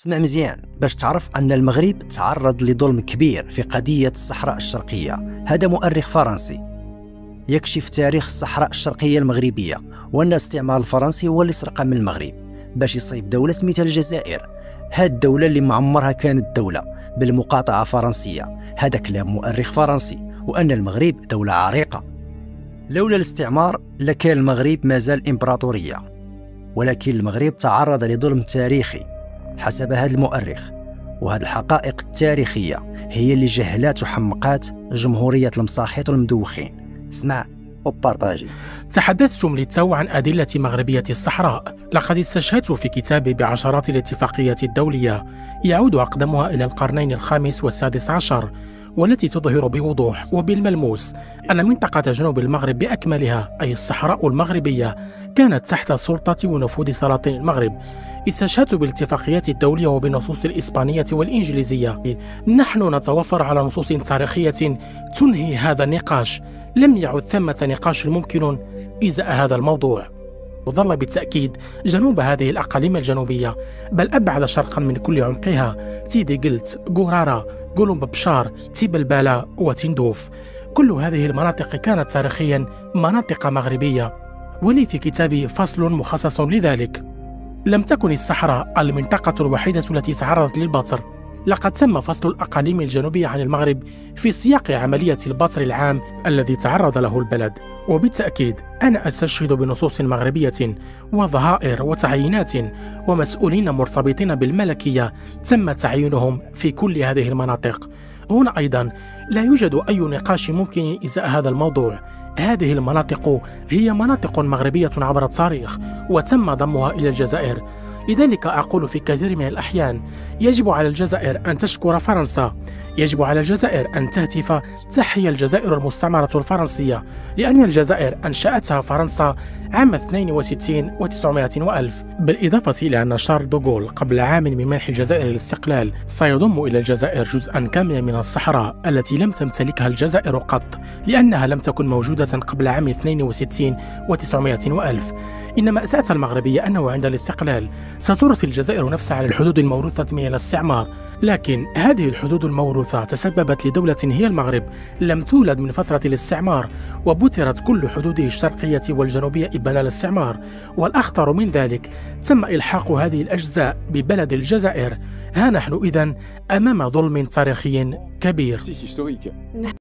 اسمع مزيان باش تعرف أن المغرب تعرض لظلم كبير في قضية الصحراء الشرقية. هذا مؤرخ فرنسي يكشف تاريخ الصحراء الشرقية المغربية، وأن الاستعمار الفرنسي هو اللي سرقها من المغرب باش يصيب دولة سميتها الجزائر. هاد الدولة اللي معمرها كانت دولة بالمقاطعة فرنسية. هذا كلام مؤرخ فرنسي، وأن المغرب دولة عريقة. لولا الاستعمار لكان المغرب مازال إمبراطورية، ولكن المغرب تعرض لظلم تاريخي حسب هذا المؤرخ. وهذه الحقائق التاريخية هي اللي جهلات وحمقات جمهورية المساحيط والمدوخين. اسمع وبارطاجي. تحدثتم للتو عن أدلة مغربية الصحراء. لقد استشهدت في كتابي بعشرات الاتفاقيات الدولية يعود أقدمها إلى القرنين الخامس والسادس عشر، والتي تظهر بوضوح وبالملموس أن منطقة جنوب المغرب بأكملها أي الصحراء المغربية كانت تحت سلطة ونفوذ سلاطين المغرب. استشهدت بالاتفاقيات الدولية وبالنصوص الإسبانية والإنجليزية. نحن نتوفر على نصوص تاريخية تنهي هذا النقاش. لم يعد ثمة نقاش ممكن إزاء هذا الموضوع. وظل بالتأكيد جنوب هذه الأقاليم الجنوبية، بل أبعد شرقا من كل عمقها، تيدي قلت، قرارة، قلوم بشار، تيبلبالة وتندوف، كل هذه المناطق كانت تاريخيا مناطق مغربية. ولي في كتابي فصل مخصص لذلك. لم تكن الصحراء المنطقة الوحيدة التي تعرضت للبطر. لقد تم فصل الأقاليم الجنوبية عن المغرب في سياق عملية البطر العام الذي تعرض له البلد. وبالتأكيد أنا أستشهد بنصوص مغربية وظهائر وتعيينات ومسؤولين مرتبطين بالملكية تم تعيينهم في كل هذه المناطق. هنا أيضا لا يوجد أي نقاش ممكن إزاء هذا الموضوع. هذه المناطق هي مناطق مغربية عبر التاريخ، وتم ضمها إلى الجزائر. لذلك أقول في كثير من الأحيان يجب على الجزائر أن تشكر فرنسا، يجب على الجزائر أن تهتف تحيا الجزائر المستعمرة الفرنسية، لأن الجزائر أنشأتها فرنسا عام 62 و900 وألف. بالإضافة إلى أن شارل دوغول قبل عام من منح الجزائر الاستقلال سيضم إلى الجزائر جزءا كاملا من الصحراء التي لم تمتلكها الجزائر قط، لأنها لم تكن موجودة قبل عام 62 و900 وألف. إن مأساة المغربية أنه عند الاستقلال سترثي الجزائر نفسها على الحدود الموروثة من الاستعمار، لكن هذه الحدود الموروثة تسببت لدولة هي المغرب لم تولد من فترة الاستعمار، وبترت كل حدوده الشرقية والجنوبية إبان الاستعمار. والأخطر من ذلك تم إلحاق هذه الأجزاء ببلد الجزائر. ها نحن إذن أمام ظلم تاريخي كبير.